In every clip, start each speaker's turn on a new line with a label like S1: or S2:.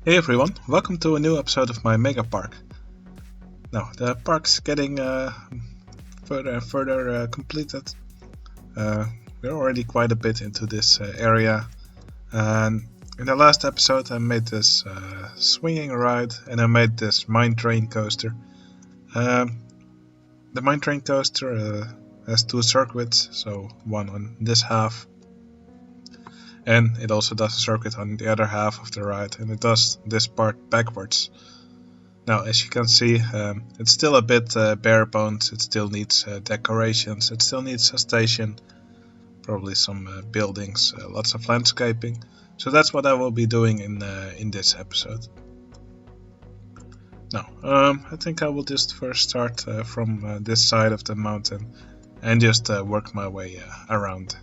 S1: Hey everyone, welcome to a new episode of my Megapark. Now, the park's getting further and further completed. We're already quite a bit into this area, and in the last episode I made this swinging ride and I made this mine train coaster. The mine train coaster has two circuits, so one on this half, and it also does a circuit on the other half of the ride, and it does this part backwards. Now, as you can see, it's still a bit bare bones. It still needs decorations, it still needs a station, probably some buildings, lots of landscaping. So that's what I will be doing in this episode. Now, I think I will just first start from this side of the mountain and just work my way around.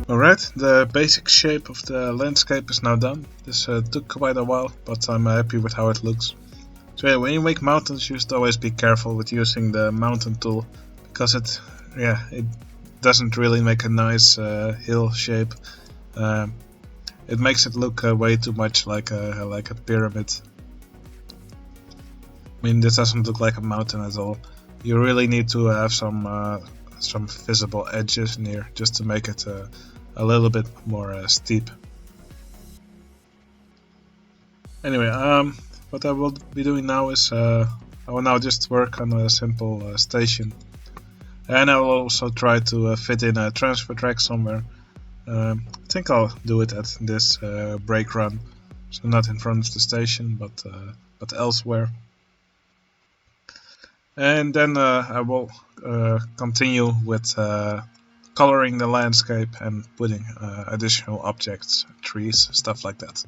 S1: Alright, the basic shape of the landscape is now done. This took quite a while, but I'm happy with how it looks. So yeah, when you make mountains, you should always be careful with using the mountain tool, because it doesn't really make a nice hill shape. It makes it look way too much like a pyramid. I mean, this doesn't look like a mountain at all. You really need to have some visible edges near, just to make it a little bit more steep. Anyway, what I will be doing now is I will now just work on a simple station, and I will also try to fit in a transfer track somewhere. I think I'll do it at this brake run, so not in front of the station, but elsewhere. And then I will continue with coloring the landscape and putting additional objects, trees, stuff like that.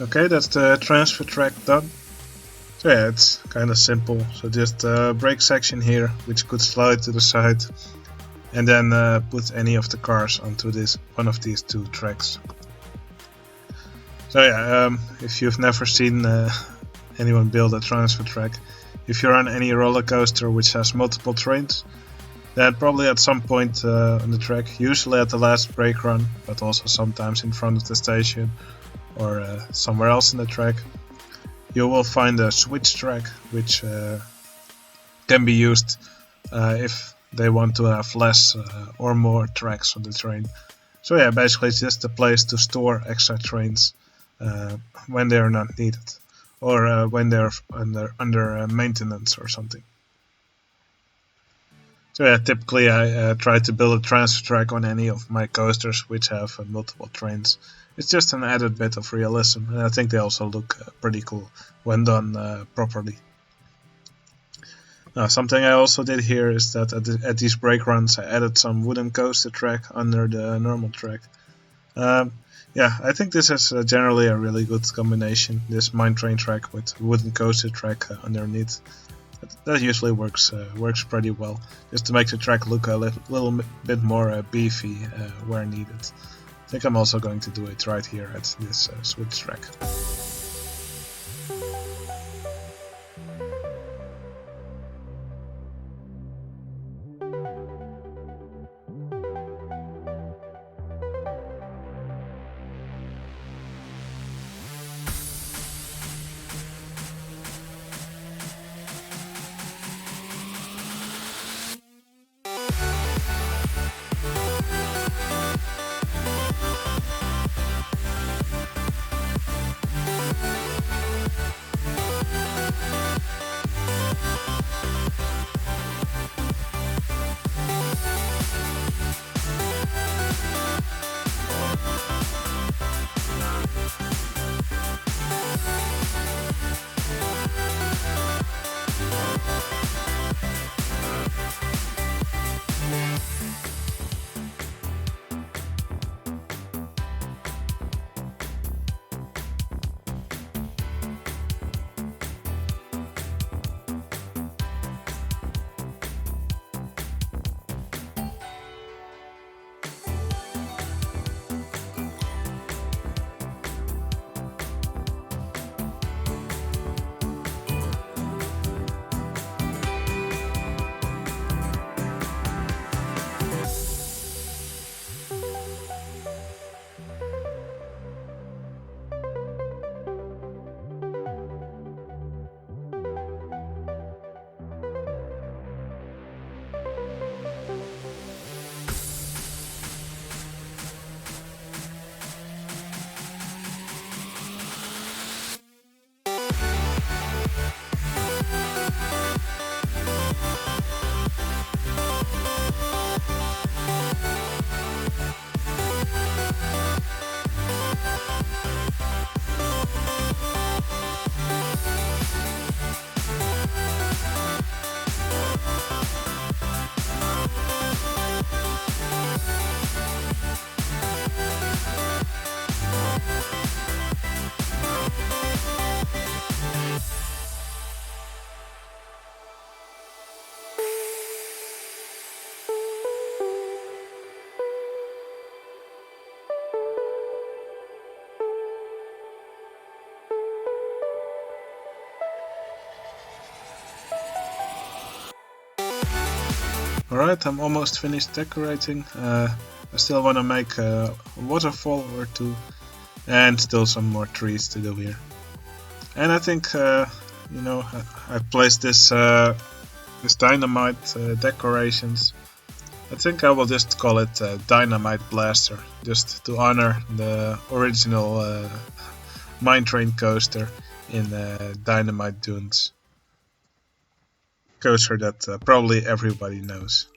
S1: Okay, that's the transfer track done. So yeah, it's kind of simple. So just a brake section here, which could slide to the side, and then put any of the cars onto this one of these two tracks. So yeah, if you've never seen anyone build a transfer track, if you're on any roller coaster which has multiple trains, then probably at some point on the track, usually at the last brake run, but also sometimes in front of the station or somewhere else in the track, you will find a switch track which can be used if they want to have less or more tracks on the train. So yeah, basically it's just a place to store extra trains when they are not needed, or when they're under maintenance or something. So yeah, typically I try to build a transfer track on any of my coasters which have multiple trains. It's just an added bit of realism, and I think they also look pretty cool when done properly. Now, something I also did here is that at these brake runs I added some wooden coaster track under the normal track. Yeah, I think this is generally a really good combination, this mine train track with wooden coaster track underneath. That usually works pretty well, just to make the track look a little bit more beefy where needed. I think I'm also going to do it right here at this switch track. Alright, I'm almost finished decorating. I still want to make a waterfall or two, and still some more trees to do here. And I think, I placed this dynamite decorations. I think I will just call it Dynamite Blaster, just to honor the original mine train coaster in Dynamite Dunes. Coaster that probably everybody knows.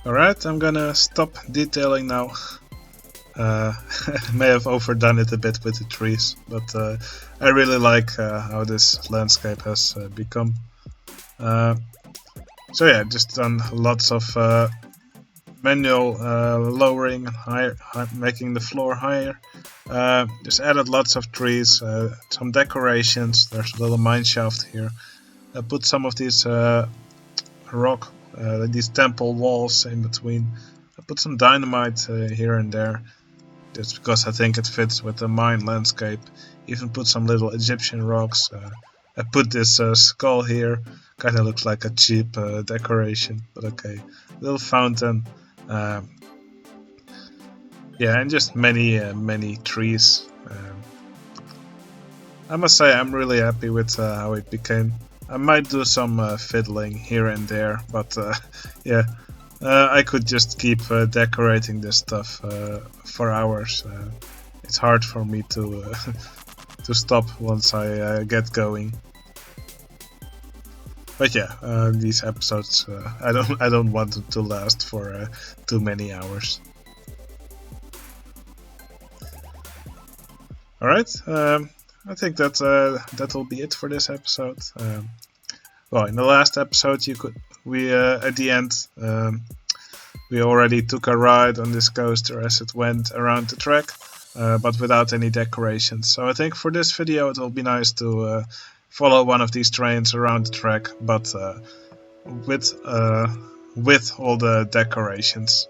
S1: Alright, I'm gonna stop detailing now. May have overdone it a bit with the trees, but I really like how this landscape has become. So yeah, just done lots of manual lowering and making the floor higher. Just added lots of trees, some decorations. There's a little mine shaft here. I put some of these rock, these temple walls in between. I put some dynamite here and there, just because I think it fits with the mine landscape. Even put some little Egyptian rocks. I put this skull here. Kind of looks like a cheap decoration, but okay. Little fountain. Yeah, and just many trees. I must say I'm really happy with how it became. I might do some fiddling here and there, but yeah, I could just keep decorating this stuff for hours. It's hard for me to to stop once I get going. But yeah, these episodes I don't want them to last for too many hours. All right, I think that will be it for this episode. Well, in the last episode, we at the end we already took a ride on this coaster as it went around the track, but without any decorations. So I think for this video it will be nice to follow one of these trains around the track, but with all the decorations.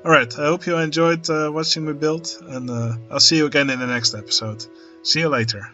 S1: Alright, I hope you enjoyed watching me build, and I'll see you again in the next episode. See you later.